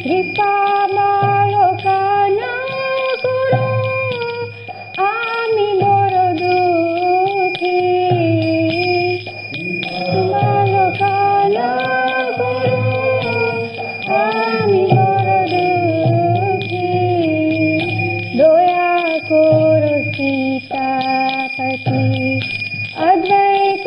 কৃপাবলোকনা করো, আমি বড় দুঃখী। কৃপাবলোকনা করো, আমি বড় দুঃখী। দয়া করো সীতাপতি অদ্বৈত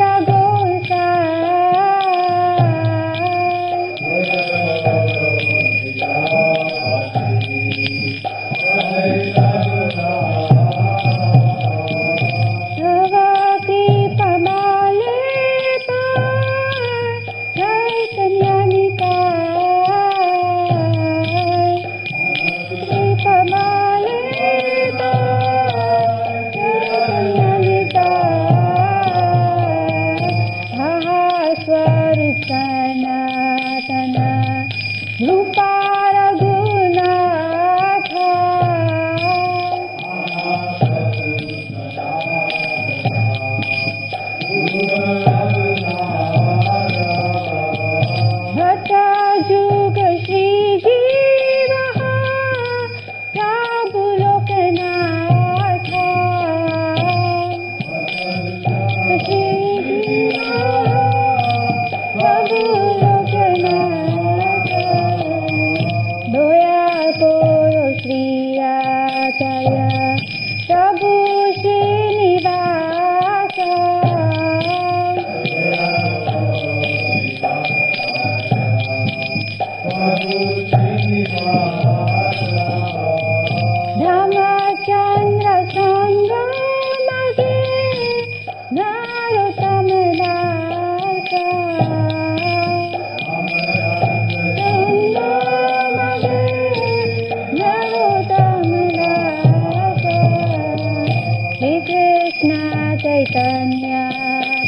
Caitanya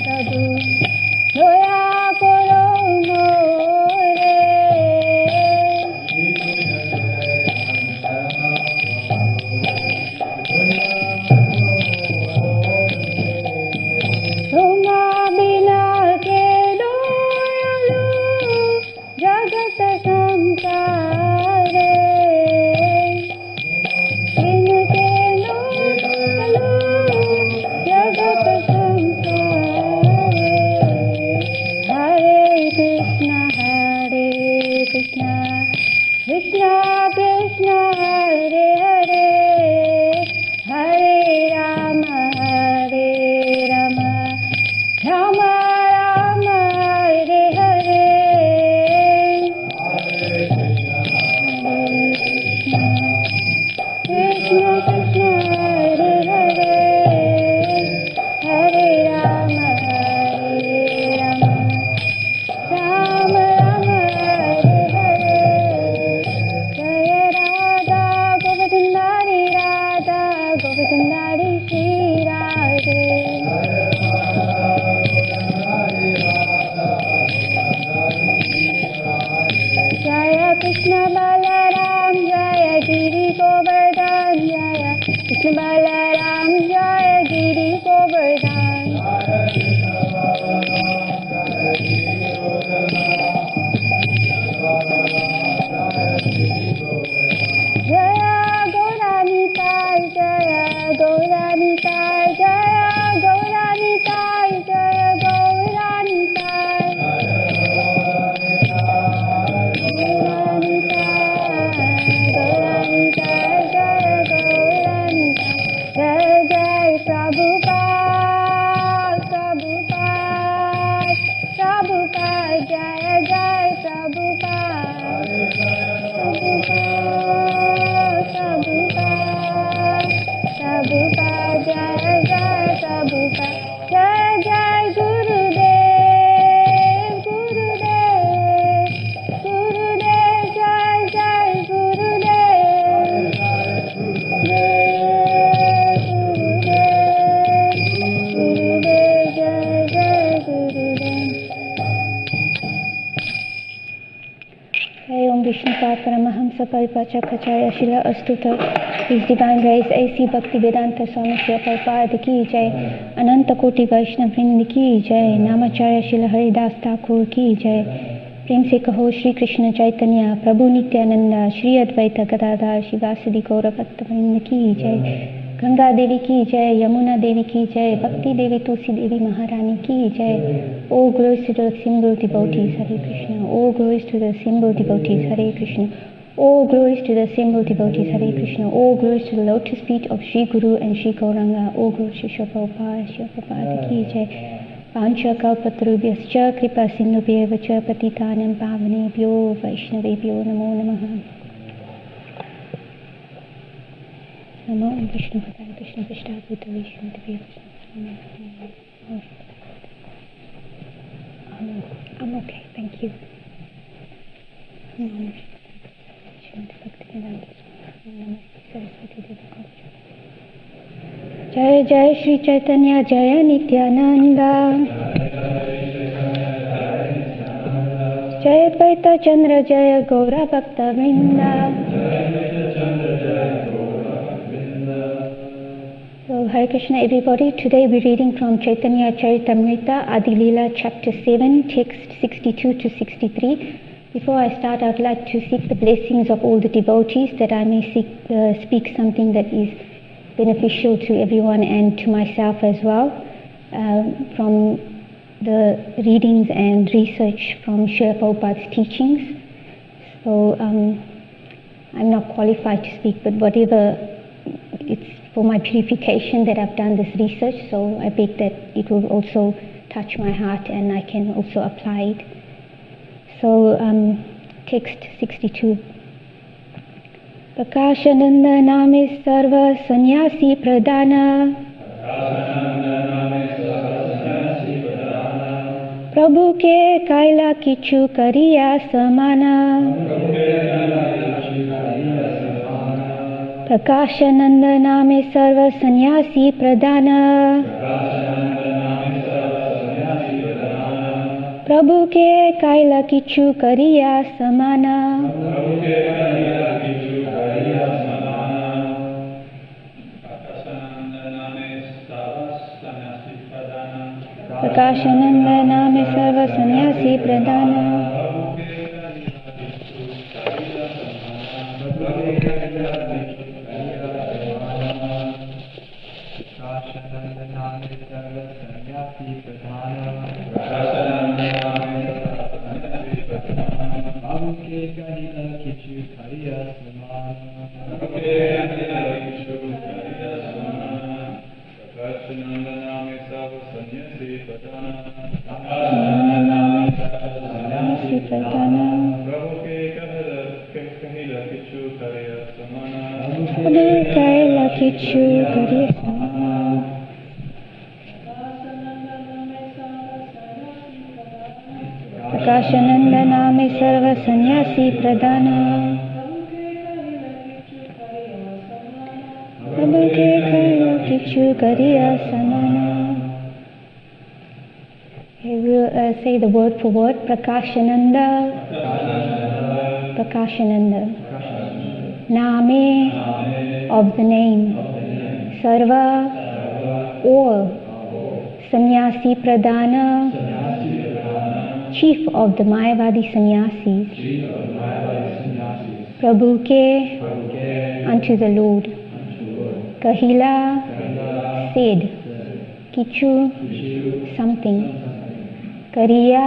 Prabhu Doya Koro More Tuma bina ke doyalu Jagat samsare Inke doyalu Jagat samsare Hare Krishna Krishna Krishna Hare Hare Hare Rama Hare Rama Rama Rama Hare Hare Krishna Krishna Hare Hare Hare Rama Hare Rama Rama Rama Hare Hare Jaya Radha Govardhana Radha Govardhana Shri Radhe Jaya Krishna Balaram Jaya Giri Govardhan Jaya Krishna Balaram Jaya Giri Govardhan Jaya Gauranitai Jaya Gauranitai Jaya Gauranitai Jaya Gauranitai Gauranitai Jaya Gauranitai Jai Jai Prabhupada Prabhupada Prabhupada Jaya Jai Prabhupada Prabhupada Jaya Jai Prabhupada Jai Jai Gurudev Gurudev Gurudev Jai Jai Gurudev Gurudev Jai Jai Gurudev Om Vishnu Paramahamsa Paripachakacharya Shila Astuta His Divine Grace A.C. Bhaktivedanta Swami Shri Prabhupada Ki Jai Ananta Koti Vaishnava Vrind Ki Jai Namacharya Shila Haridas Thakur Ki Jai प्रेम से कहो श्री कृष्ण चैतन्य प्रभु नित्यानंद श्री अद्वैत गदाधर शिवासदि गौर भक्तवृंद की जय। गंगा देवी की जय, यमुना देवी की जय, भक्ति देवी तुलसी देवी महारानी की जय। All glories to the symbol devotees, Hare Krishna. All glories to the symbol devotees, Hare Krishna. All glories to the symbol devotees, Hare Krishna. All glories to the lotus feet of Sri Guru and Sri Gauranga. All glories to Shri Prabhupada ki jai. Pancha kalpatarubhyascha kripa sindhubhyeva cha patitanam pavanebhyo vaishnavebhyo namo namaha. Namo Vishnu Padaya Krishna Krishna Bhuta Vishnu Devya Krishna. I'm okay, thank you. Jai Jai Shri Chaitanya Jaya Nityananda Jai Advaita Chandra Jaya Gaura Bhakta Vrinda. So Hare Krishna everybody, today we're reading from Caitanya Caritamrita Adilila chapter 7, text 62 to 63. Before I start, I'd like to seek the blessings of all the devotees that I may speak something that is beneficial to everyone and to myself as well, from the readings and research from Srila Prabhupada's teachings. So I'm not qualified to speak, but whatever, it's for my purification that I've done this research, so I beg that it will also touch my heart and I can also apply it. So text 62. Prakashananda name sarva sannyasi pradana Prabhu ke kaila kichu kariya samana. Prakashananda name sarva sannyasi pradana Prabhu ke kaila kichu kariya samana. Prakashananda name sarva sannyasi pradana Prakashananda name sarva sannyasi pradana Prabhu ke kaila kichu kariya samana. Okay, we'll say the word for word. Prakashananda. Prakashananda. Name of the name. Sarva, all. Sannyasi pradana, chief of the Mayavadi sannyasis. Prabhu ke, unto the Lord. Kahila, said. Kichu, something. Kariya,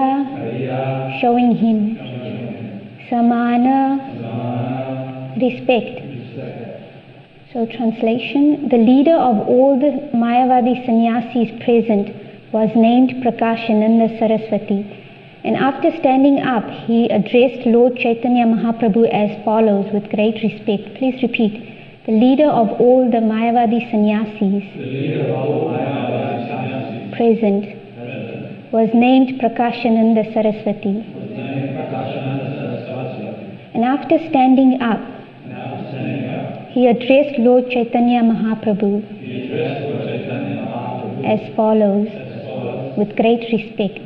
showing him. Samana, respect. So translation, the leader of all the Mayavadi sannyasis present was named Prakashananda Saraswati, and after standing up he addressed Lord Chaitanya Mahaprabhu as follows with great respect. Please repeat. The leader of all the Mayavadi sannyasis present was named Prakashananda Saraswati, and after standing up he addressed Lord Chaitanya Mahaprabhu as follows, with great respect.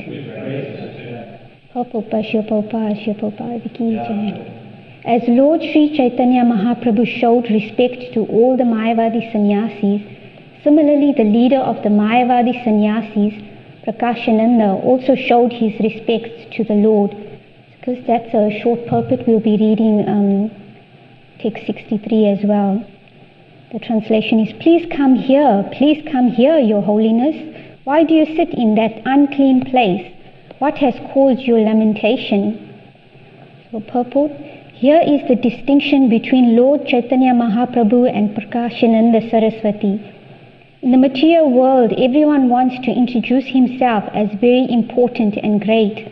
As Lord Sri Chaitanya Mahaprabhu showed respect to all the Mayavadi sannyasis, similarly the leader of the Mayavadi sannyasis, Prakashananda, also showed his respects to the Lord. because that's a short purport, we'll be reading text 63 as well. The translation is, please come here, Your Holiness. Why do you sit in that unclean place? What has caused your lamentation? So purport, here is the distinction between Lord Chaitanya Mahaprabhu and Prakashananda Saraswati. In the material world, everyone wants to introduce himself as very important and great.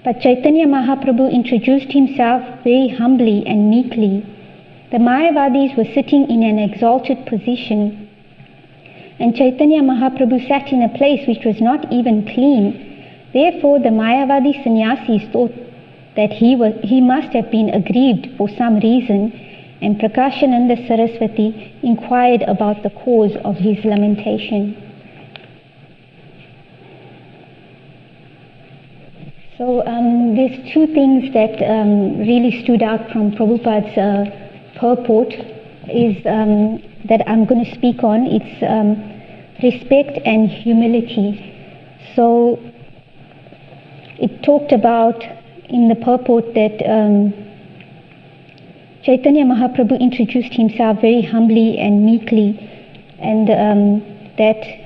But Chaitanya Mahaprabhu introduced himself very humbly and meekly. The Mayavadis were sitting in an exalted position, and Chaitanya Mahaprabhu sat in a place which was not even clean. Therefore, the Mayavadi sannyasis thought that he must have been aggrieved for some reason, and Prakashananda Saraswati inquired about the cause of his lamentation. So there's two things that really stood out from Prabhupada's purport is that I'm going to speak on. It's respect and humility. So it talked about in the purport that Chaitanya Mahaprabhu introduced himself very humbly and meekly, and that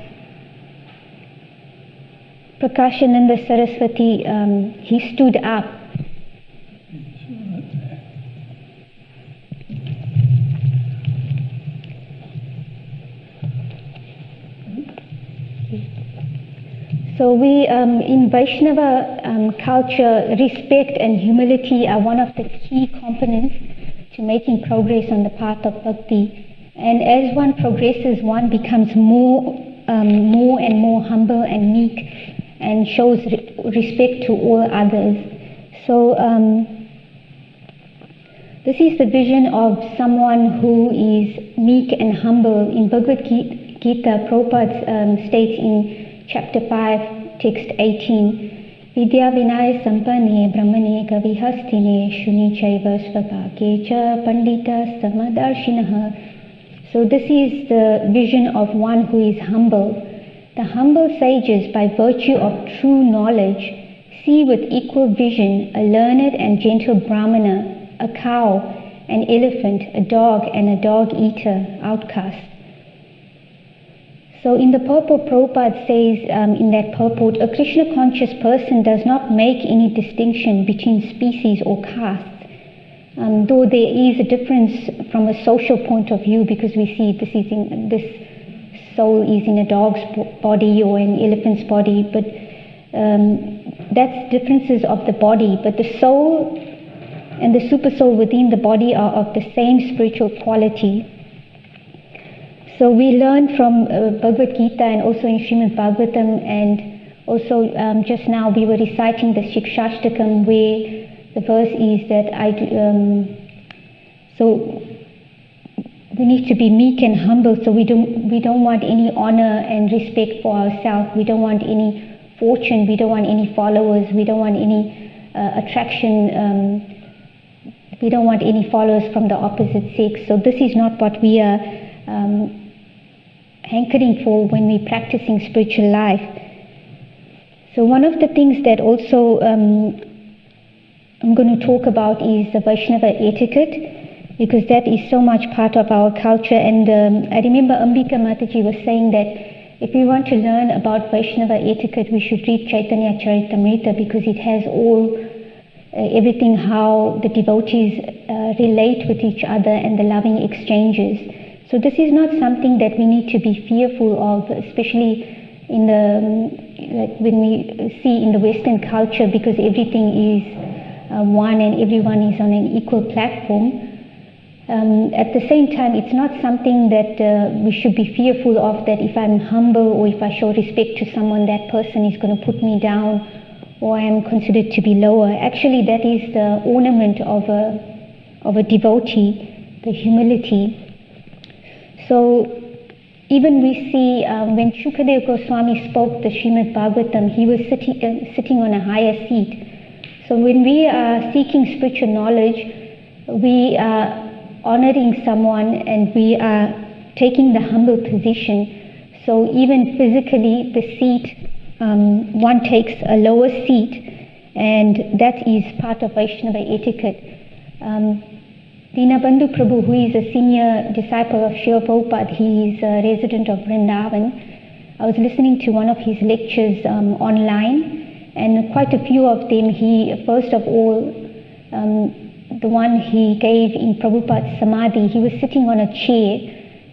Prakashananda Saraswati, he stood up. So we, in Vaishnava culture, respect and humility are one of the key components to making progress on the path of bhakti. And as one progresses, one becomes more and more humble and meek and shows respect to all others. So this is the vision of someone who is meek and humble. In Bhagavad Gita, Prabhupada states in Chapter 5, Text 18, Vidya Vinaya Sampane Brahmane Kavihastine Shuni Chaiva Svapake Cha Pandita Samadarshinaha. So this is the vision of one who is humble. The humble sages, by virtue of true knowledge, see with equal vision a learned and gentle Brahmana, a cow, an elephant, a dog, and a dog-eater, outcast. So in the purport, Prabhupada says in that purport, a Krishna-conscious person does not make any distinction between species or castes, though there is a difference from a social point of view, because we see this soul is in a dog's body or an elephant's body, but that's differences of the body. But the soul and the super soul within the body are of the same spiritual quality. So we learn from Bhagavad Gita and also in Srimad Bhagavatam, and also just now we were reciting the Shikshashtakam, where the verse is that so we need to be meek and humble. So we don't want any honor and respect for ourselves. We don't want any fortune. We don't want any followers. We don't want any attraction. We don't want any followers from the opposite sex. So this is not what we are hankering for when we're practicing spiritual life. So one of the things that also I'm going to talk about is the Vaishnava etiquette, because that is so much part of our culture. And I remember Ambika Mataji was saying that if we want to learn about Vaishnava etiquette, we should read Caitanya Caritamrita, because it has everything how the devotees relate with each other and the loving exchanges. So this is not something that we need to be fearful of, especially in when we see in the Western culture, because everything is one and everyone is on an equal platform. At the same time, it's not something that we should be fearful of, that if I'm humble or if I show respect to someone, that person is going to put me down or I am considered to be lower. Actually, that is the ornament of a devotee, the humility. So even we see when Shukadeva Goswami spoke the Srimad Bhagavatam, he was sitting on a higher seat. So when we are seeking spiritual knowledge, we are honoring someone and we are taking the humble position. So even physically, the seat, one takes a lower seat, and that is part of Vaishnava etiquette. Dinabandhu Prabhu, who is a senior disciple of Srila Prabhupada, he is a resident of Vrindavan. I was listening to one of his lectures online, and quite a few of them, he, first of all, the one he gave in Prabhupada's Samadhi, he was sitting on a chair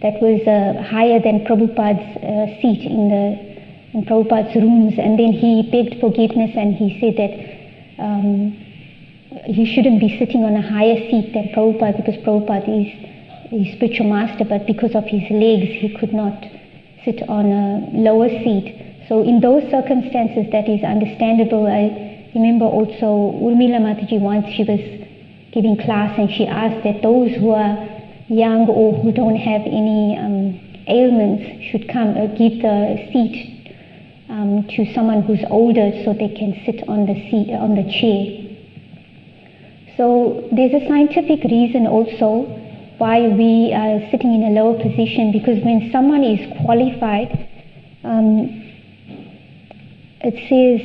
that was higher than Prabhupada's seat in Prabhupada's rooms, and then he begged forgiveness and he said that he shouldn't be sitting on a higher seat than Prabhupada because Prabhupada is his spiritual master, but because of his legs he could not sit on a lower seat. So in those circumstances that is understandable. I remember also Urmila Mataji once, she was giving class and she asked that those who are young or who don't have any ailments should come give the seat to someone who's older so they can sit on the seat, on the chair. So there's a scientific reason also why we are sitting in a lower position, because when someone is qualified, it says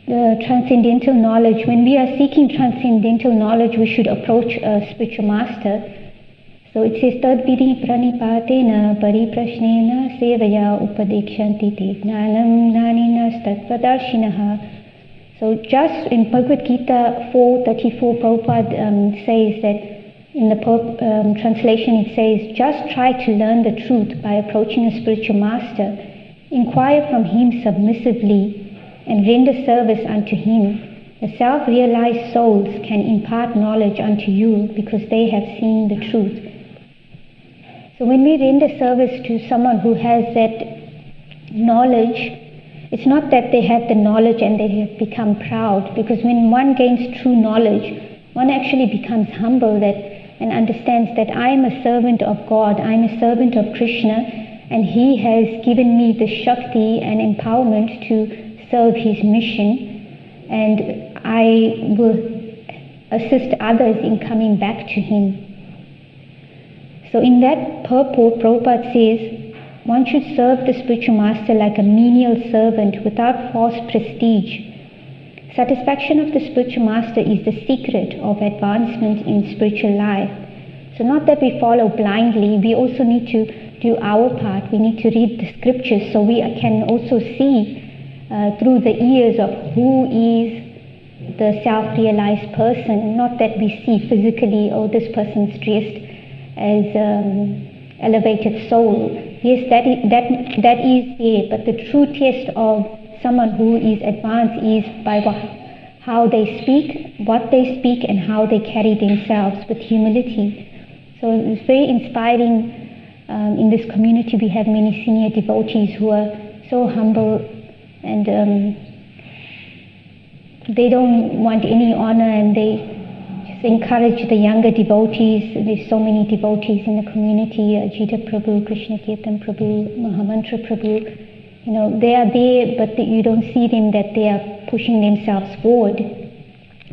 the transcendental knowledge. When we are seeking transcendental knowledge, we should approach a spiritual master. So it says, Tad vidi pranipatena pariprashnena sevaya upadekshanti te gnanam gnaninas tattvadarshinaha. So just in Bhagavad Gita 4:34, Prabhupada says that in the translation it says, just try to learn the truth by approaching a spiritual master. Inquire from him submissively and render service unto him. The self-realized souls can impart knowledge unto you because they have seen the truth. So when we render service to someone who has that knowledge, it's not that they have the knowledge and they have become proud, because when one gains true knowledge, one actually becomes humble and understands that I am a servant of God, I am a servant of Krishna, and He has given me the Shakti and empowerment to serve His mission, and I will assist others in coming back to Him. So in that purport, Prabhupada says, one should serve the spiritual master like a menial servant without false prestige. Satisfaction of the spiritual master is the secret of advancement in spiritual life. So not that we follow blindly, we also need to do our part. We need to read the scriptures so we can also see through the ears of who is the self-realized person, not that we see physically, oh, this person's dressed as elevated soul. Yes, that is there, but the true test of someone who is advanced is by how they speak, what they speak, and how they carry themselves with humility. So it's very inspiring. In this community we have many senior devotees who are so humble, and they don't want any honor, and they just encourage the younger devotees. There's so many devotees in the community, Ajita Prabhu, Krishna Kirtan Prabhu, Mahamantra Prabhu. You know, they are there, but you don't see them that they are pushing themselves forward.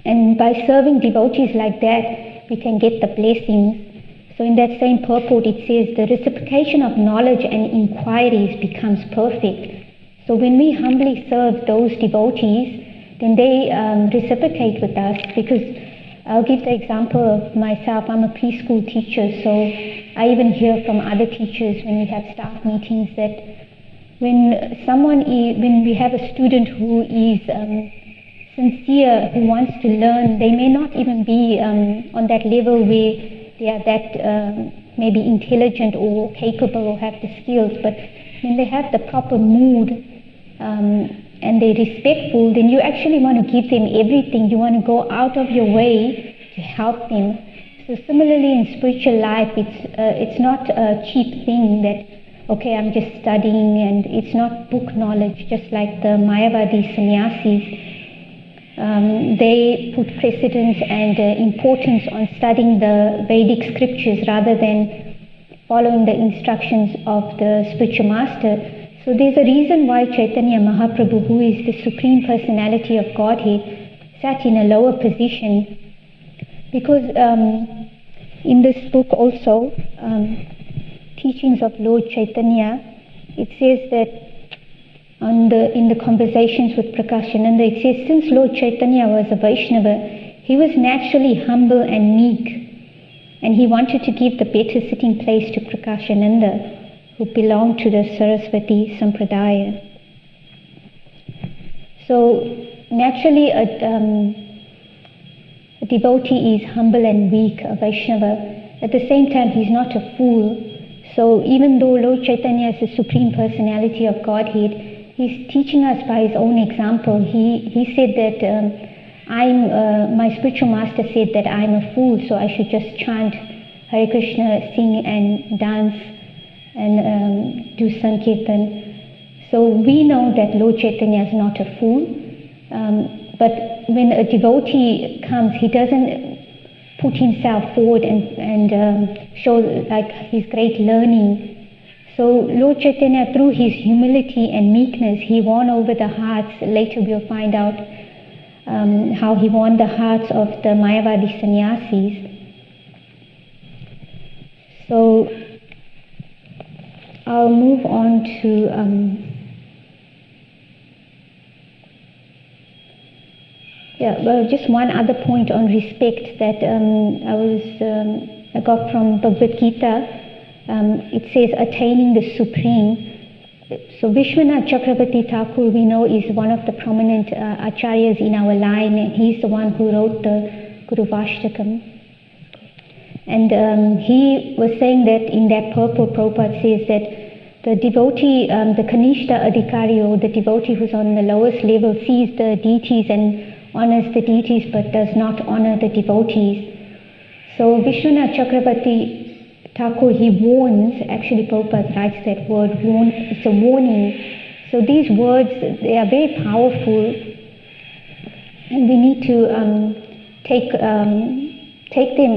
And by serving devotees like that, we can get the blessings. So in that same purport, it says, the reciprocation of knowledge and inquiries becomes perfect. So when we humbly serve those devotees, then they reciprocate with us. Because I'll give the example of myself. I'm a preschool teacher, so I even hear from other teachers when we have staff meetings that when we have a student who is sincere, who wants to learn, they may not even be on that level where they are that maybe intelligent or capable or have the skills, but when they have the proper mood and they're respectful, then you actually want to give them everything. You want to go out of your way to help them. So similarly in spiritual life, it's not a cheap thing that, okay, I'm just studying, and it's not book knowledge, just like the Mayavadi sannyasis. They put precedence and importance on studying the Vedic scriptures rather than following the instructions of the spiritual master. So there's a reason why Chaitanya Mahaprabhu, who is the Supreme Personality of Godhead, sat in a lower position, because in this book also, Teachings of Lord Chaitanya, it says that in the conversations with Prakashananda, it says, since Lord Chaitanya was a Vaishnava, he was naturally humble and meek, and he wanted to give the better sitting place to Prakashananda, who belonged to the Saraswati Sampradaya. So naturally a devotee is humble and weak, a Vaishnava. At the same time, he's not a fool. So even though Lord Chaitanya is the Supreme Personality of Godhead, he's teaching us by his own example. He said that my spiritual master said that I'm a fool, so I should just chant Hare Krishna, sing and dance and do Sankirtan. So we know that Lord Chaitanya is not a fool, but when a devotee comes, he doesn't put himself forward and show like his great learning. So Lord Chaitanya, through his humility and meekness, he won over the hearts. Later we'll find out how he won the hearts of the Mayavadi sannyasis. So I'll move on to just one other point on respect that I got from Bhagavad Gita. It says attaining the Supreme. So Vishwanath Chakravarti Thakur, we know, is one of the prominent acharyas in our line, and he's the one who wrote the Guru Vashtakam. And he was saying that in that purport, Prabhupada says that the devotee, the Kanishta Adhikari, or the devotee who's on the lowest level, sees the deities and honors the deities but does not honor the devotees. So Vishwanath Chakravarti Thakur, he warns, actually Prabhupada writes that word, warn, it's a warning. So these words, they are very powerful, and we need to take them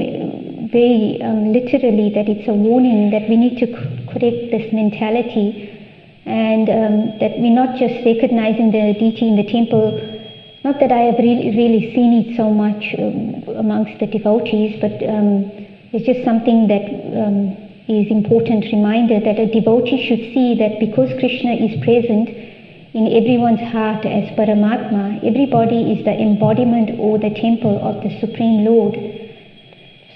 very literally, that it's a warning, that we need to correct this mentality, and that we're not just recognizing the deity in the temple. Not that I have really seen it so much amongst the devotees, but it's just something that is important reminder that a devotee should see that because Krishna is present in everyone's heart as Paramatma, everybody is the embodiment or the temple of the Supreme Lord.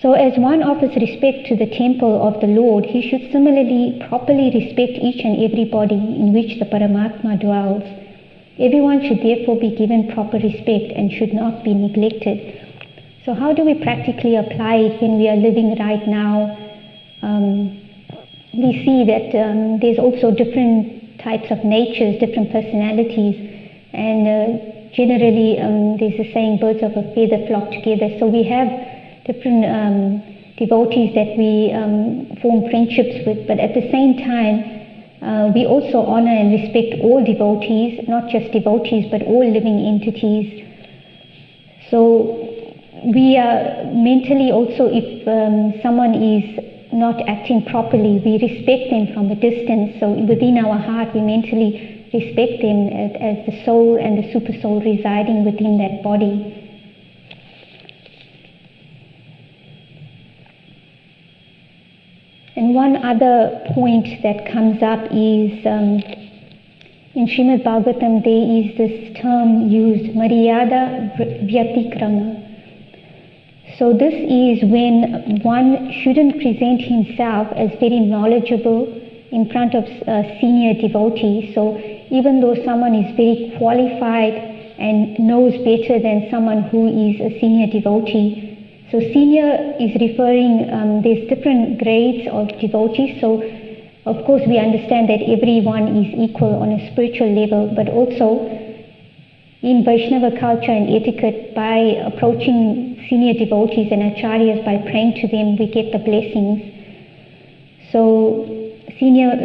So as one offers respect to the temple of the Lord, he should similarly properly respect each and every body in which the Paramatma dwells. Everyone should therefore be given proper respect and should not be neglected. So how do we practically apply it when we are living right now? We see that there's also different types of natures, different personalities, and generally there's a saying, birds of a feather flock together. So we have different devotees that we form friendships with, but at the same time we also honor and respect all devotees, not just devotees but all living entities. So we are mentally also, if someone is not acting properly, we respect them from a distance. So within our heart we mentally respect them as the soul and the super soul residing within that body. And one other point that comes up is in Srimad Bhagavatam there is this term used, Maryada Vyatikrama. So this is when one shouldn't present himself as very knowledgeable in front of senior devotees. So even though someone is very qualified and knows better than someone who is a senior devotee, so senior is referring, there's different grades of devotees. So of course we understand that everyone is equal on a spiritual level, but also in Vaishnava culture and etiquette, by approaching senior devotees and acharyas, by praying to them, we get the blessings. So senior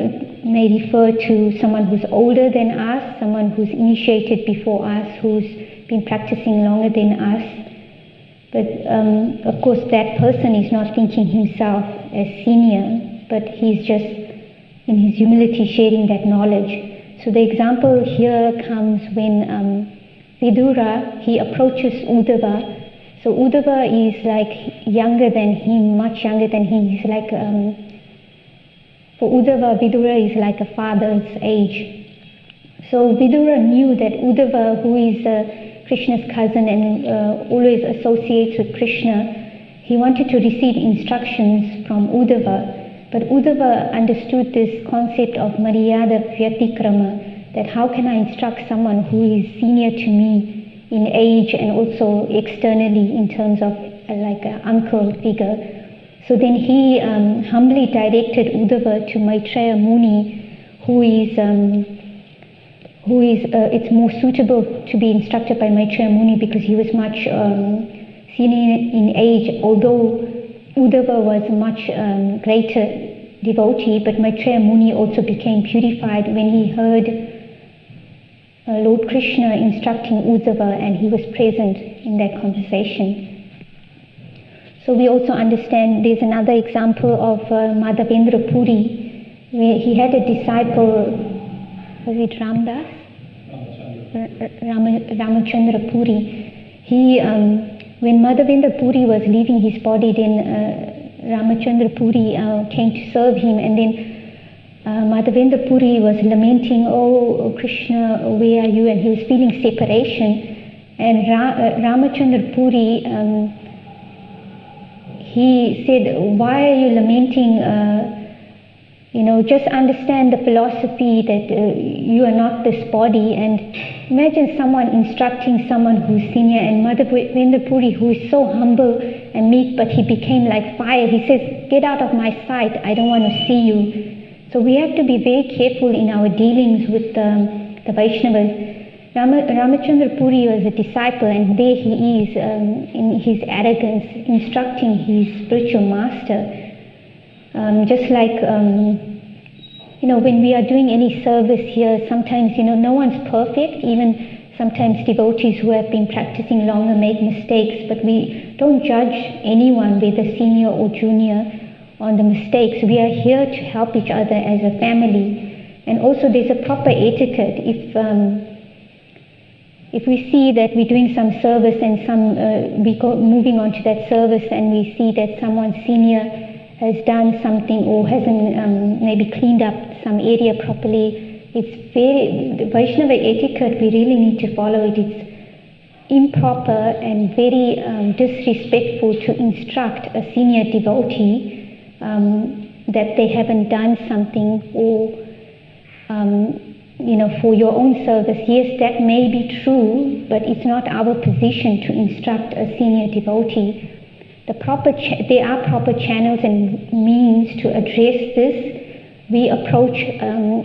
may refer to someone who's older than us, someone who's initiated before us, who's been practicing longer than us. But of course that person is not thinking himself as senior, but he's just in his humility sharing that knowledge. So the example here comes when Vidura, he approaches Uddhava. So Uddhava is like younger than him, much younger than him. He's like For Uddhava, Vidura is like a father's age. So Vidura knew that Uddhava, who is Krishna's cousin and always associates with Krishna, he wanted to receive instructions from Uddhava. But Uddhava understood this concept of Maryada Vyatikrama, that how can I instruct someone who is senior to me in age and also externally in terms of like an uncle figure. So then he humbly directed Uddhava to Maitreya Muni, who is it's more suitable to be instructed by Maitreya Muni because he was much senior in age, although Uddhava was a much greater devotee, but Maitreya Muni also became purified when he heard Lord Krishna instructing Uddhava, and he was present in that conversation. So we also understand there's another example of Madhavendra Puri, where he had a disciple, was it Ramdas? Ramachandra Puri. He, when Madhavendra Puri was leaving his body, then Ramachandra Puri came to serve him, and then Madhavendra Puri was lamenting, "Oh Krishna, where are you?" And he was feeling separation. And Ramachandra Puri, he said, "Why are you lamenting? Just understand the philosophy that you are not this body." And imagine someone instructing someone who's senior, and Madhavendra Puri, who is so humble and meek, but he became like fire. He says, "Get out of my sight, I don't want to see you." So we have to be very careful in our dealings with the Vaishnavas. Ramachandra Puri was a disciple, and there he is in his arrogance instructing his spiritual master. Just like when we are doing any service here, sometimes no one's perfect. Even sometimes devotees who have been practicing longer make mistakes, but we don't judge anyone, whether senior or junior, on the mistakes. We are here to help each other as a family. And also there's a proper etiquette. If we see that we're doing some service and moving on to that service, and we see that someone senior has done something or hasn't maybe cleaned up some area properly, the Vaishnava etiquette, we really need to follow it. It's improper and very disrespectful to instruct a senior devotee that they haven't done something, or for your own service. Yes, that may be true, but it's not our position to instruct a senior devotee. There are proper channels and means to address this. We approach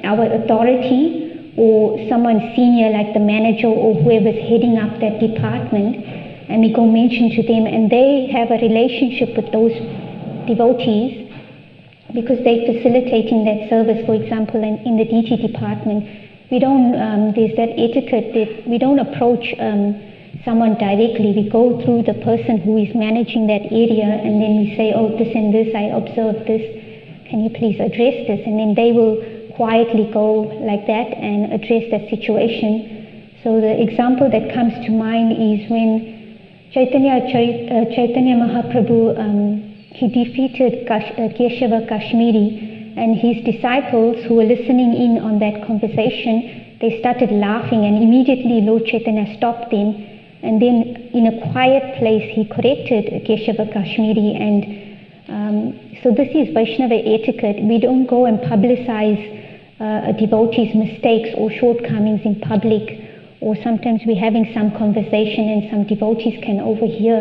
our authority or someone senior like the manager or whoever's heading up that department, and we go mention to them, and they have a relationship with those devotees because they're facilitating that service. For example, in the DT department, we don't, there's that etiquette that we don't approach someone directly. We go through the person who is managing that area, and then we say, "Oh, this and this, I observed this. Can you please address this?" And then they will quietly go like that and address that situation. So the example that comes to mind is when Caitanya Mahaprabhu, he defeated Keshava Kashmiri, and his disciples who were listening in on that conversation, they started laughing, and immediately Lord Chaitanya stopped them, and then in a quiet place he corrected Keshava Kashmiri. And so this is Vaishnava etiquette. We don't go and publicize a devotee's mistakes or shortcomings in public, or sometimes we're having some conversation and some devotees can overhear.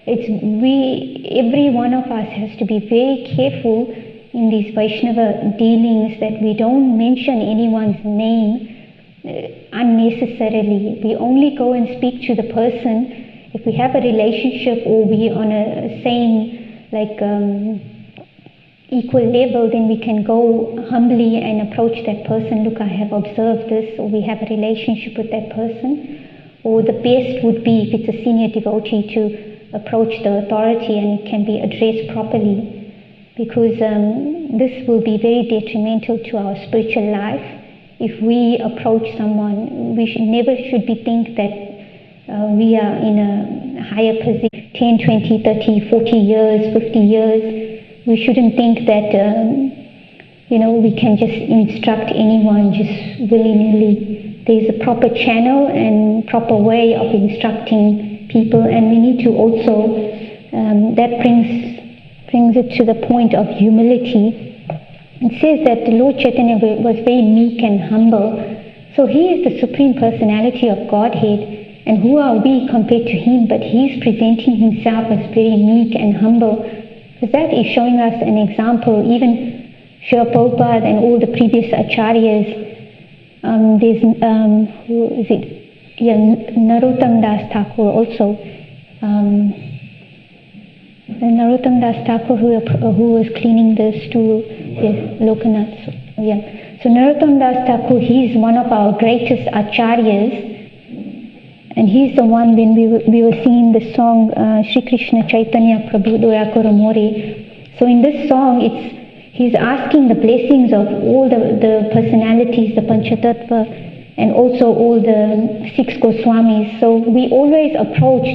Every one of us has to be very careful in these Vaishnava dealings that we don't mention anyone's name unnecessarily. We only go and speak to the person if we have a relationship or we on a same equal level. Then we can go humbly and approach that person. "Look, I have observed this," or we have a relationship with that person. Or the best would be, if it's a senior devotee, to approach the authority and it can be addressed properly, because this will be very detrimental to our spiritual life. If we approach someone, we never should think that we are in a higher position 10, 20, 30, 40 years, 50 years. We shouldn't think that we can just instruct anyone just willy-nilly. There's a proper channel and proper way of instructing people, and we need to also, that brings it to the point of humility. It says that the Lord Chaitanya was very meek and humble. So he is the Supreme Personality of Godhead, and who are we compared to him? But he is presenting himself as very meek and humble. Because that is showing us an example. Even Srila Prabhupada and all the previous acharyas, there's, who is it? Yeah, Narottam Das Thakur also. Narottam Das Thakur who was cleaning the stool, yes, Lokanath. Yeah. So Narottam Das Thakur, he is one of our greatest acharyas. And he's the one when we were singing the song Shri Krishna Chaitanya Prabhu Doya Karo More. So in this song, he's asking the blessings of all the personalities, the Panchatattva, and also all the 6 Goswamis. So we always approach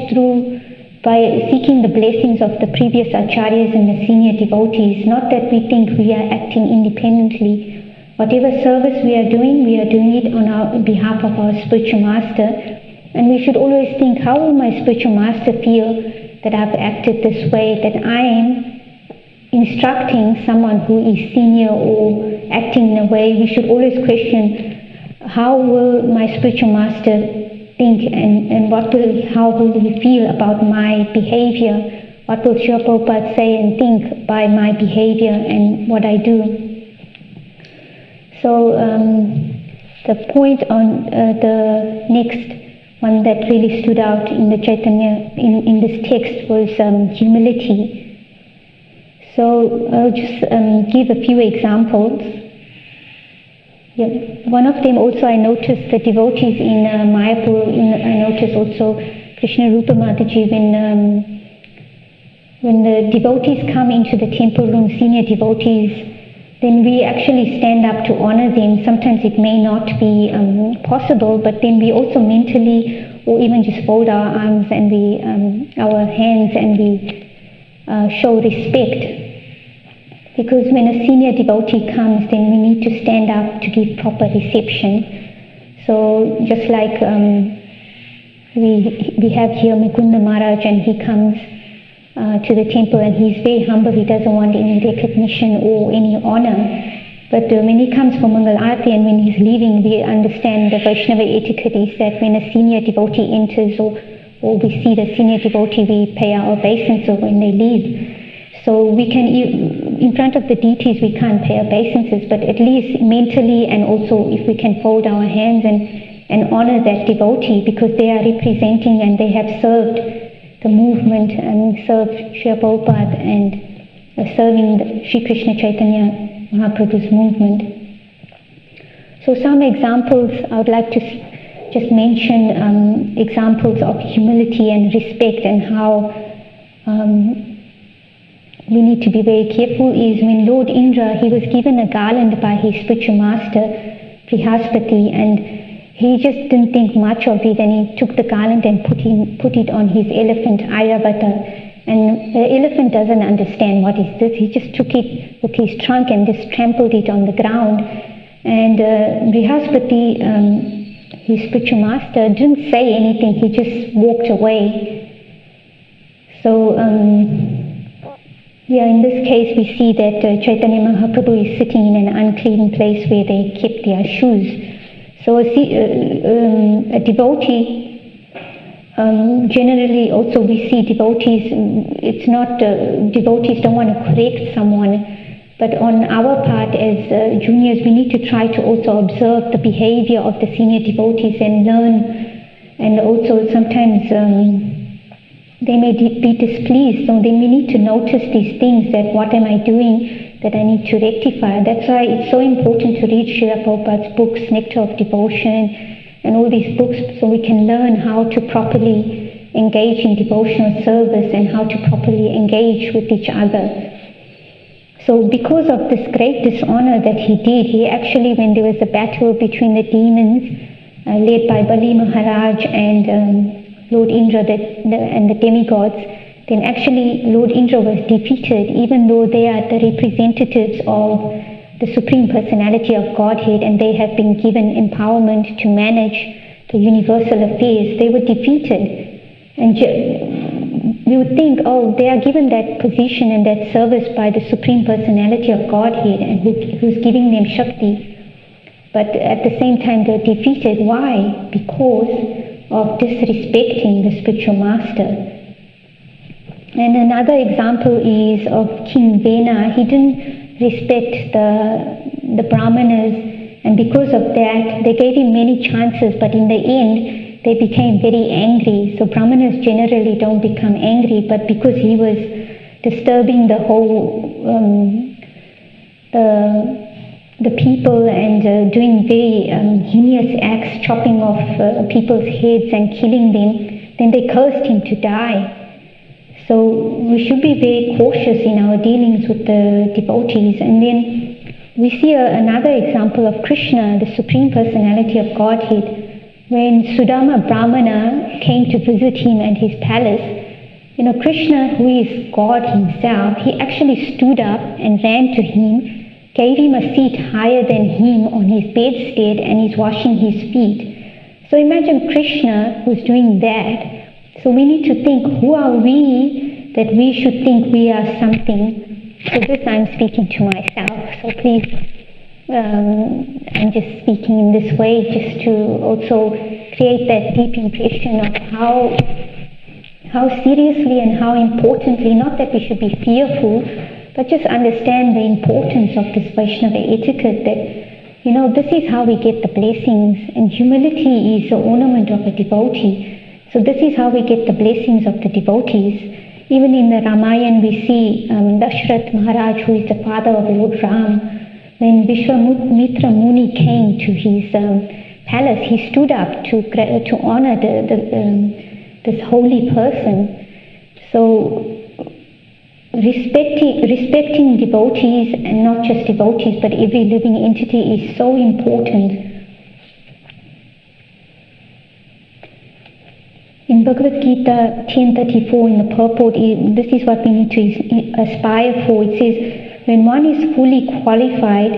by seeking the blessings of the previous acharyas and the senior devotees, not that we think we are acting independently. Whatever service we are doing it on behalf of our spiritual master. And we should always think, how will my spiritual master feel that I've acted this way, that I am instructing someone who is senior or acting in a way. We should always question, how will my spiritual master think, and how will he feel about my behavior? What will Srila Prabhupada say and think by my behavior and what I do? So the point on the next one that really stood out in the Chaitanya, in this text, was humility. So I'll just give a few examples. Yeah. One of them also, I noticed the devotees in Mayapur, I noticed also Krishna Rupa Mataji, when the devotees come into the temple room, senior devotees, then we actually stand up to honor them. Sometimes it may not be possible, but then we also mentally, or even just fold our arms and our hands, and we show respect. Because when a senior devotee comes, then we need to stand up to give proper reception. So just like we have here Mukunda Maharaj, and he comes to the temple, and he's very humble. He doesn't want any recognition or any honor. But when he comes for Mangal Aarti and when he's leaving, we understand the Vaisnavi etiquette is that when a senior devotee enters or we see the senior devotee, we pay our obeisances when they leave. So we can, in front of the deities, we can't pay obeisances, but at least mentally, and also if we can fold our hands and honor that devotee, because they are representing and they have served the movement and served Srila Prabhupada and serving the Sri Krishna Chaitanya Mahaprabhu's movement. So some examples, I would like to just mention examples of humility and respect, and how we need to be very careful is when Lord Indra, he was given a garland by his spiritual master, Brihaspati, and he just didn't think much of it, and he took the garland and put it on his elephant, Airavata. And the elephant doesn't understand what is this. He just took it with his trunk and just trampled it on the ground. And Brihaspati, his spiritual master, didn't say anything. He just walked away. So, in this case, we see that Chaitanya Mahaprabhu is sitting in an unclean place where they kept their shoes. So a devotee, generally also we see devotees, it's not, devotees don't want to correct someone, but on our part as juniors, we need to try to also observe the behavior of the senior devotees and learn, and also sometimes they may be displeased, so then we need to notice these things, that what am I doing that I need to rectify. That's why it's so important to read Srila Prabhupada's books, Nectar of Devotion, and all these books, so we can learn how to properly engage in devotional service and how to properly engage with each other. So because of this great dishonor that he did, he actually, when there was a battle between the demons led by Bali Maharaj and Lord Indra and the demigods, then actually Lord Indra was defeated, even though they are the representatives of the Supreme Personality of Godhead, and they have been given empowerment to manage the universal affairs, they were defeated. And we would think, oh, they are given that position and that service by the Supreme Personality of Godhead, and who's giving them Shakti. But at the same time, they're defeated. Why? Because of disrespecting the spiritual master. And another example is of King Vena. He didn't respect the Brahmanas, and because of that, they gave him many chances, but in the end, they became very angry. So Brahmanas generally don't become angry, but because he was disturbing the whole the people and doing very heinous acts, chopping off people's heads and killing them, then they cursed him to die. So we should be very cautious in our dealings with the devotees. And then we see another example of Krishna, the Supreme Personality of Godhead. When Sudama Brahmana came to visit him at his palace, Krishna, who is God himself, he actually stood up and ran to him, gave him a seat higher than him on his bedstead, and he's washing his feet. So imagine Krishna who's doing that. So we need to think, who are we that we should think we are something? So this I'm speaking to myself. So please, I'm just speaking in this way just to also create that deep impression of how seriously and how importantly, not that we should be fearful, but just understand the importance of this Vaishnava etiquette, that, this is how we get the blessings, and humility is the ornament of a devotee. So this is how we get the blessings of the devotees. Even in the Ramayana we see Dashrath Maharaj, who is the father of Lord Ram, when Vishwamitra Muni came to his palace, he stood up to honor this holy person. So respecting devotees, and not just devotees, but every living entity, is so important. In Bhagavad Gita 10:34, in the purport, this is what we need to aspire for. It says, when one is fully qualified,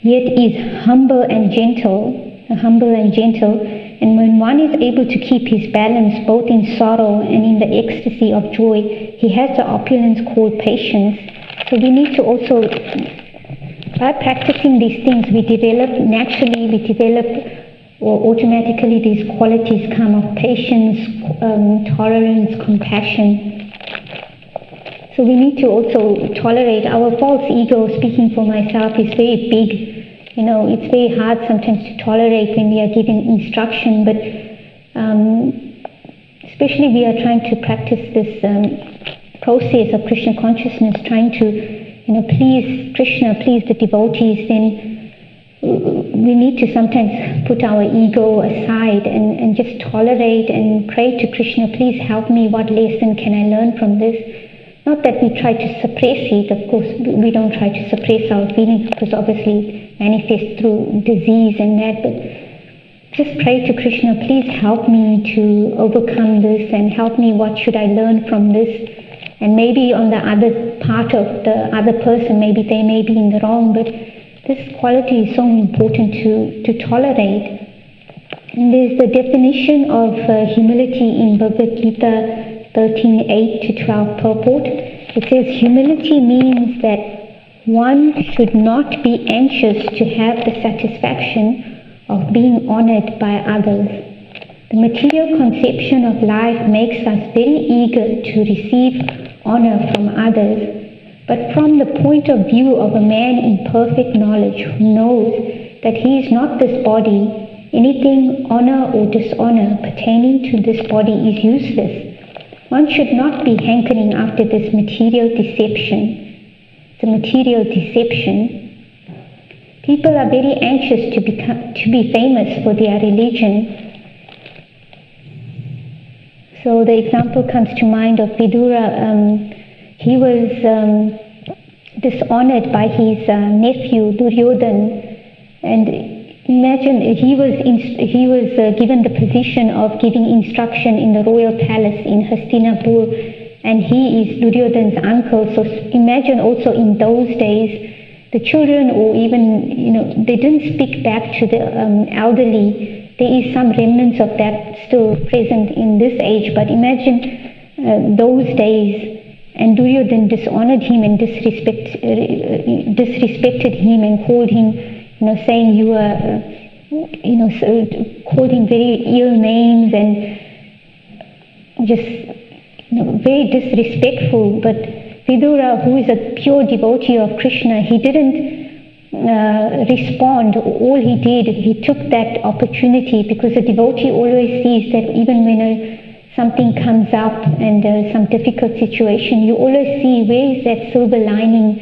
yet is humble and gentle, and when one is able to keep his balance both in sorrow and in the ecstasy of joy, he has the opulence called patience. So we need to also, by practicing these things, we develop or automatically these qualities come of patience, tolerance, compassion. So we need to also tolerate. Our false ego, speaking for myself, is very big. It's very hard sometimes to tolerate when we are given instruction, but especially we are trying to practice this process of Krishna consciousness, trying to please Krishna, please the devotees, then we need to sometimes put our ego aside and just tolerate and pray to Krishna, please help me, what lesson can I learn from this? Not that we try to suppress it, of course we don't try to suppress our feelings, because obviously it manifests through disease and that, but just pray to Krishna, please help me to overcome this, and help me, what should I learn from this? And maybe on the other part of the other person, maybe they may be in the wrong, but this quality is so important to tolerate. And there's the definition of humility in Bhagavad Gita 13:8 to 12 purport. It says, humility means that one should not be anxious to have the satisfaction of being honored by others. The material conception of life makes us very eager to receive honor from others. But from the point of view of a man in perfect knowledge who knows that he is not this body, anything honor or dishonor pertaining to this body is useless. One should not be hankering after this material deception. The material deception. People are very anxious to be famous for their religion. So the example comes to mind of Vidura. He was dishonored by his nephew Duryodhan, and imagine he was given the position of giving instruction in the royal palace in Hastinapur, and he is Duryodhan's uncle. So imagine also in those days, the children, or even, they didn't speak back to the elderly. There is some remnants of that still present in this age, but imagine those days, and Duryodhana dishonored him and disrespected him and called him, saying you are, called him very ill names and just, very disrespectful. But Vidura, who is a pure devotee of Krishna, he didn't respond. All he did, he took that opportunity, because a devotee always sees that even when something comes up and some difficult situation, you always see where is that silver lining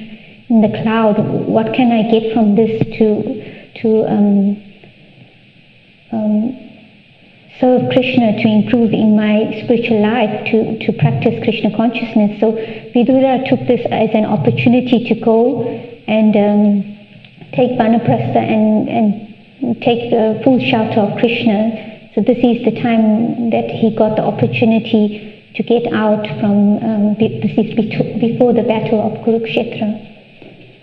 in the cloud. What can I get from this to serve Krishna, to improve in my spiritual life, to practice Krishna consciousness. So Vidura took this as an opportunity to go and take Vanaprastha and take the full shelter of Krishna. So this is the time that he got the opportunity to get out from, this is before the battle of Kurukshetra.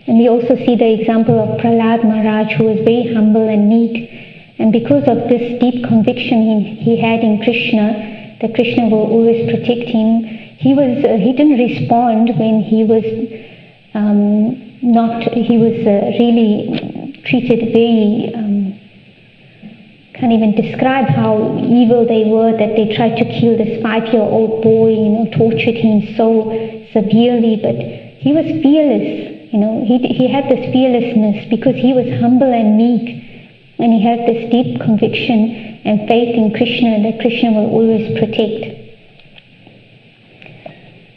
And we also see the example of Prahlad Maharaj, who was very humble and meek. And because of this deep conviction he had in Krishna, that Krishna will always protect him, he didn't respond when he was really treated very, can't even describe how evil they were, that they tried to kill this 5-year-old boy, tortured him so severely, but he was fearless, he had this fearlessness because he was humble and meek. And he had this deep conviction and faith in Krishna, that Krishna will always protect.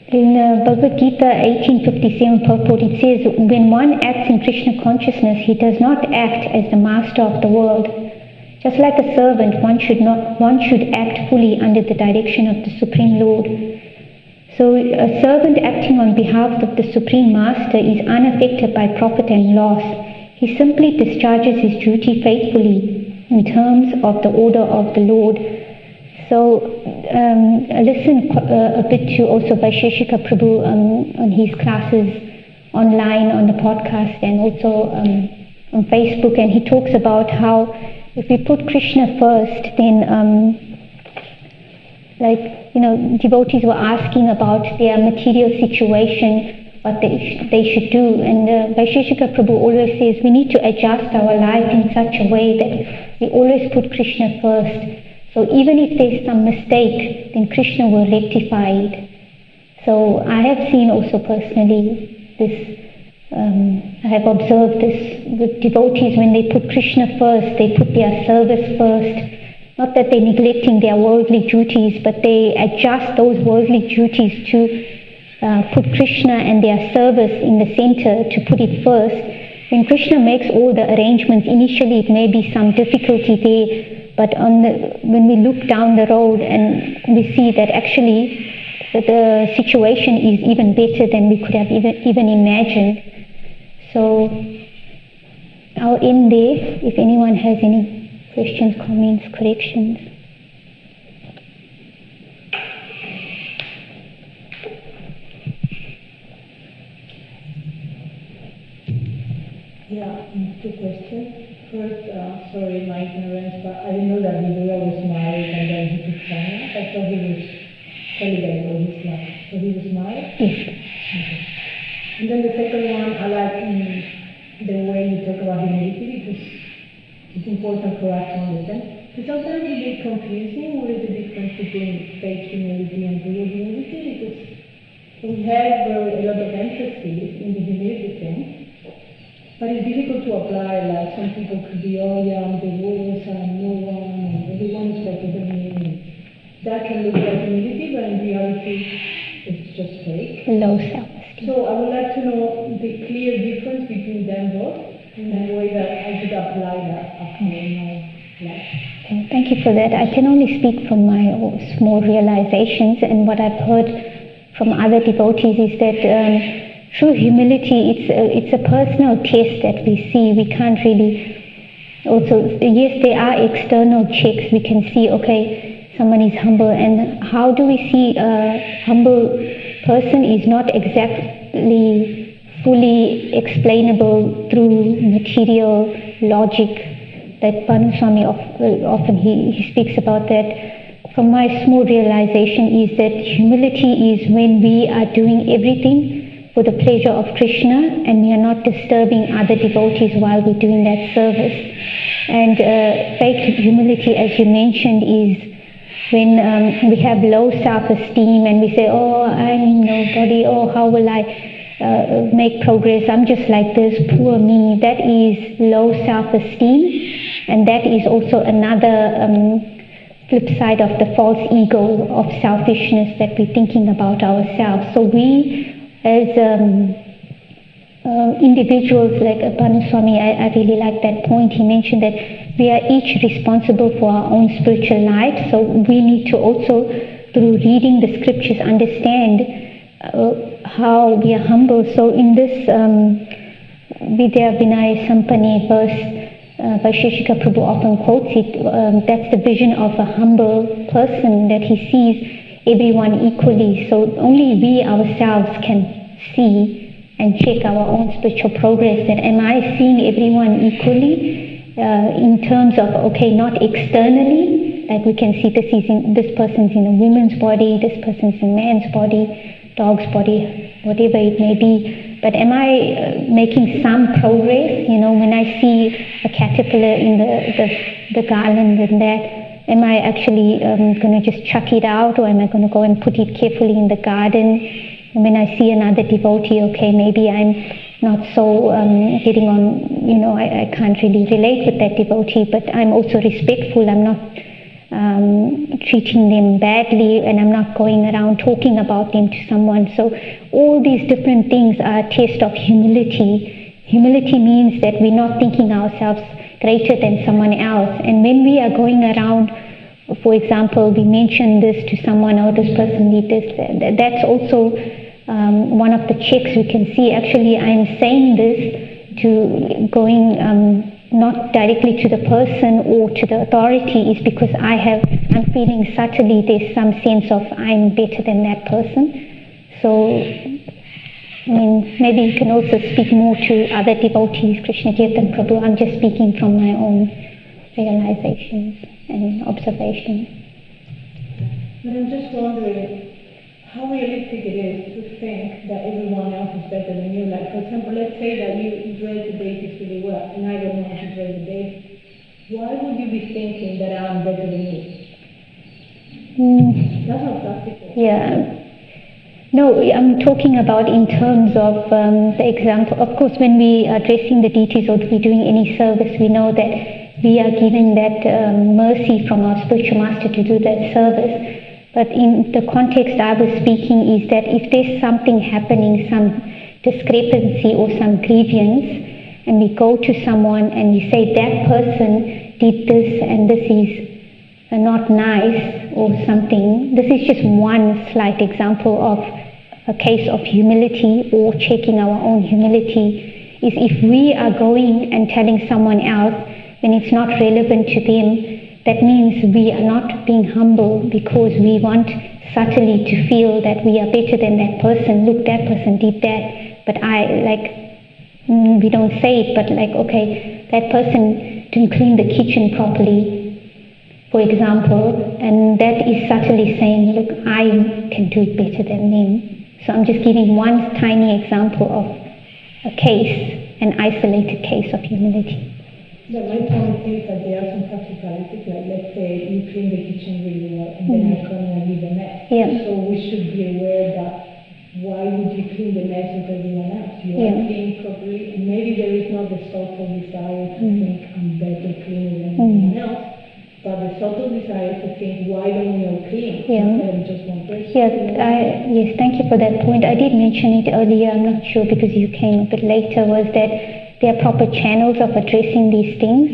In Bhagavad Gita 1857 purport, it says, when one acts in Krishna consciousness, he does not act as the master of the world. Just like a servant, one should act fully under the direction of the Supreme Lord. So a servant acting on behalf of the Supreme Master is unaffected by profit and loss. He simply discharges his duty faithfully in terms of the order of the Lord. So listen a bit to also Vaiseshika Prabhu on his classes online, on the podcast, and also on Facebook. And he talks about how if we put Krishna first, then devotees were asking about their material situation, what they should do. And Vaiseshika Prabhu always says we need to adjust our life in such a way that we always put Krishna first. So even if there's some mistake, then Krishna will rectify it. So I have seen also personally this, I have observed this with devotees. When they put Krishna first, they put their service first. Not that they're neglecting their worldly duties, but they adjust those worldly duties to put Krishna and their service in the center, to put it first. When Krishna makes all the arrangements, initially it may be some difficulty there, but when we look down the road and we see that actually the situation is even better than we could have even imagined. So I'll end there. If anyone has any questions, comments, corrections. Yeah, 2 questions. First, sorry, my ignorance, but I didn't know that Vidura was married and then he took China. I thought he was celibate all his life. So he was married? Yes. Okay. And then the second one, I like the way you talk about humility, because it's important for us to understand. But sometimes it gets confusing. What is the difference between fake humility and real humility? Because we have a lot of emphasis in the humility thing. But it's difficult to apply. Like some people could be, oh yeah, I'm the worst, I'm no one, and everyone is better than me. That can look like humility, but in reality, it's just fake. Low self-esteem. So I would like to know the clear difference between them both, and the way that I could apply that in my life. Okay, thank you for that. I can only speak from my small realizations, and what I've heard from other devotees is that true humility, it's a personal test that we see. We can't really, also, yes, there are external checks. We can see, okay, someone is humble, and how do we see a humble person is not exactly fully explainable through material logic. That Vaisnavi often he speaks about that. From my small realization is that humility is when we are doing everything for the pleasure of Krishna and we are not disturbing other devotees while we're doing that service. And fake humility, as you mentioned, is when we have low self-esteem and we say, oh, I'm nobody, oh, how will I make progress, I'm just like this, poor me. That is low self-esteem, and that is also another flip side of the false ego of selfishness, that we're thinking about ourselves. So we as individuals, like Vaisnavi, I really like that point. He mentioned that we are each responsible for our own spiritual life, so we need to also, through reading the scriptures, understand how we are humble. So in this Vidya Vinaya Sampani verse, Vaisheshika Prabhu often quotes it, that's the vision of a humble person, that he sees everyone equally. So only we ourselves can see and check our own spiritual progress, that am I seeing everyone equally in terms of, okay, not externally, like we can see this person's in a woman's body, this person's in a man's body, dog's body, whatever it may be, but am I making some progress? When I see a caterpillar in the garland and that, am I actually going to just chuck it out, or am I going to go and put it carefully in the garden? And when I see another devotee, okay, maybe I'm not so getting on, I can't really relate with that devotee, but I'm also respectful. I'm not treating them badly, and I'm not going around talking about them to someone. So all these different things are a test of humility. Humility means that we're not thinking ourselves greater than someone else. And when we are going around, for example, we mention this to someone, oh, this person needs this, that's also one of the checks we can see. Actually, I'm saying this to going not directly to the person or to the authority, is because I'm feeling subtly there's some sense of I'm better than that person. So, maybe you can also speak more to other devotees, Krishna Kirtan Prabhu. I'm just speaking from my own realizations and observations. But I'm just wondering how realistic it is to think that everyone else is better than you. Like, for example, let's say that you dress the daisies really well, and I don't know how to dress the daisies. Why would you be thinking that I'm better than you? That's not practical. Yeah. No, I'm talking about in terms of the example. Of course, when we are dressing the deities or we're doing any service, we know that we are given that mercy from our spiritual master to do that service. But in the context I was speaking is that if there's something happening, some discrepancy or some grievance, and we go to someone and we say that person did this and this is not nice or something, this is just one slight example of a case of humility or checking our own humility, is if we are going and telling someone else when it's not relevant to them, that means we are not being humble, because we want subtly to feel that we are better than that person. Look, that person did that, but we don't say it, but like, okay, that person didn't clean the kitchen properly, for example, and that is subtly saying, look, I can do it better than them. So I'm just giving one tiny example of a case, an isolated case of humility. But my point is that there are some practicalities, like let's say you clean the kitchen really well, and then I come and leave a mess. Yeah. So we should be aware that why would you clean the mess of everyone else? You are cleaning properly, and maybe there is not the subtle desire to think I'm better cleaner than anyone else, but the subtle desire to think, why don't we all clean? Not just one person. Yes, thank you for that point. I did mention it earlier, I'm not sure because you came a bit later, was that there are proper channels of addressing these things.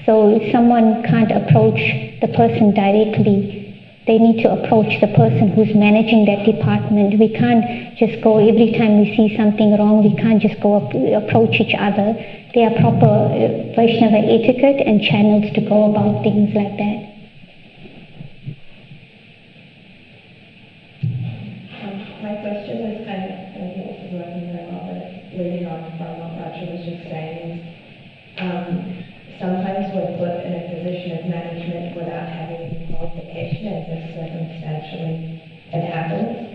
So if someone can't approach the person directly, they need to approach the person who's managing that department. We can't just go every time we see something wrong, we can't just go approach each other. There are proper Vaishnava etiquette and channels to go about things like that. My question is kind of also working very well, but leading on from what Raja was just saying, sometimes we're put in a position of management without having any qualification, and just circumstantially it happens.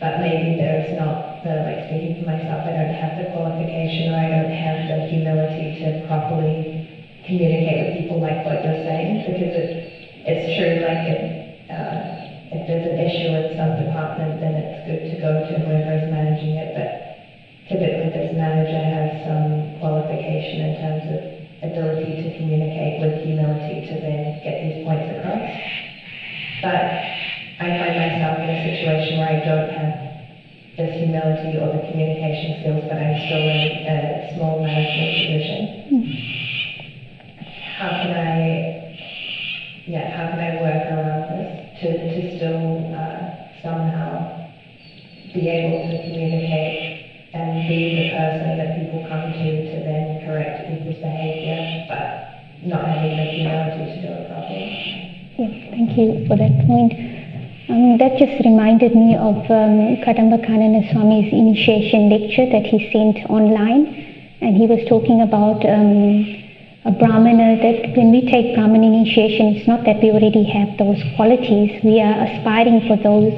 But maybe there's not the, like speaking for myself, I don't have the qualification, or I don't have the humility to properly communicate with people like what you're saying, because it's true, like if there's an issue in some department, then it's good to go to whoever is managing it, but typically this manager has some qualification in terms of ability to communicate with humility to then get these points across. But I find myself in a situation where I don't have this humility or the communication skills, but I'm still in a small management position. How can I work around this to still somehow be able to communicate and be the person that people come to then correct people's behavior, but not having the humility to do it properly? Yes, thank you for that point. That just reminded me of Kadambakanana Swami's initiation lecture that he sent online, and he was talking about a Brahmana, that when we take Brahman initiation, it's not that we already have those qualities, we are aspiring for those.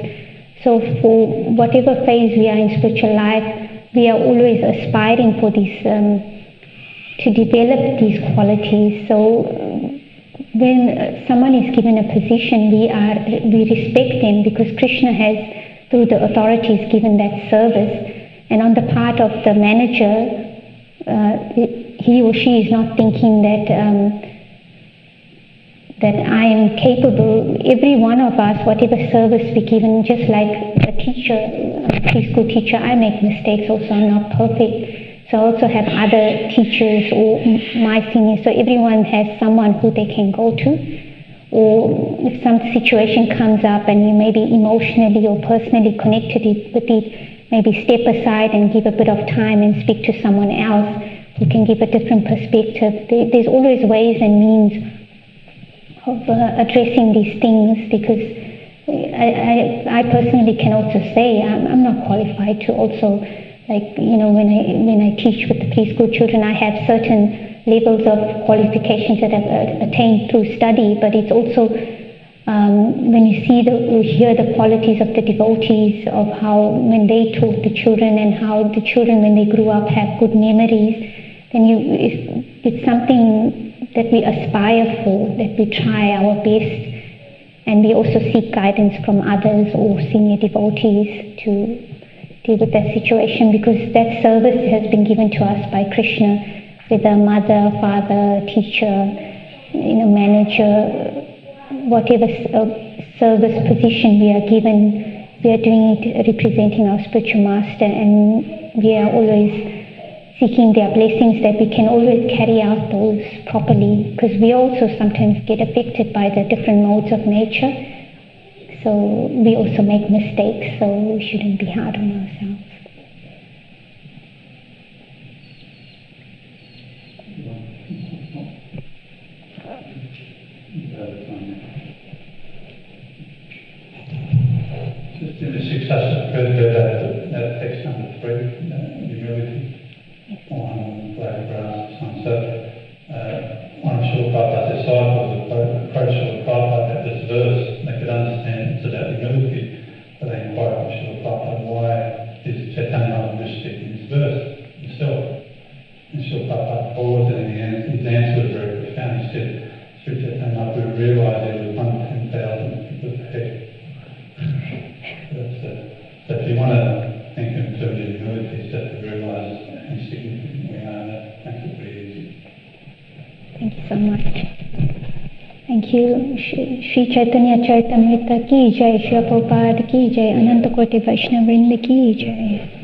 So for whatever phase we are in spiritual life, we are always aspiring for these, to develop these qualities. So when someone is given a position, we respect them, because Krishna has, through the authorities, given that service. And on the part of the manager, he or she is not thinking that I am capable. Every one of us, whatever service we given, just like a teacher, a preschool teacher, I make mistakes also, I'm not perfect. So I also have other teachers or my seniors. So everyone has someone who they can go to. Or if some situation comes up and you may be emotionally or personally connected with it, maybe step aside and give a bit of time and speak to someone else who can give a different perspective. There's always ways and means of addressing these things, because I personally can also say I'm not qualified to also, like, you know, when I teach with the preschool children, I have certain levels of qualifications that I've attained through study, but it's also when you hear the qualities of the devotees, of how when they taught the children and how the children when they grew up have good memories, then it's something that we aspire for, that we try our best, and we also seek guidance from others or senior devotees to deal with that situation, because that service has been given to us by Krishna, whether mother, father, teacher, manager, whatever service position we are given, we are doing it representing our spiritual master, and we are always seeking their blessings that we can always carry out those properly, because we also sometimes get affected by the different modes of nature. So we also make mistakes, so we shouldn't be hard on ourselves. Just in the successive period, that text number 3, humility, on photographs, sunset. One of Srila Prabhupada's disciples approached Srila Prabhupada at this verse. They could understand it's about humility, but they inquired of Srila Prabhupada, why is Caitanya restricting this verse himself? And Srila Prabhupada paused, and his answer was very profound. He said, Sri Caitanya Prabhu realised there was 1 in 10,000 people ahead. So if you want to think in terms of humility, you have to realise how significant we are. That makes it pretty easy. Thank you so much. Thank you. Shri Caitanya Caritamrita ki jai, Shri Prabhupada ki jai, Ananta Koti Vaishnava Vrinda ki jai.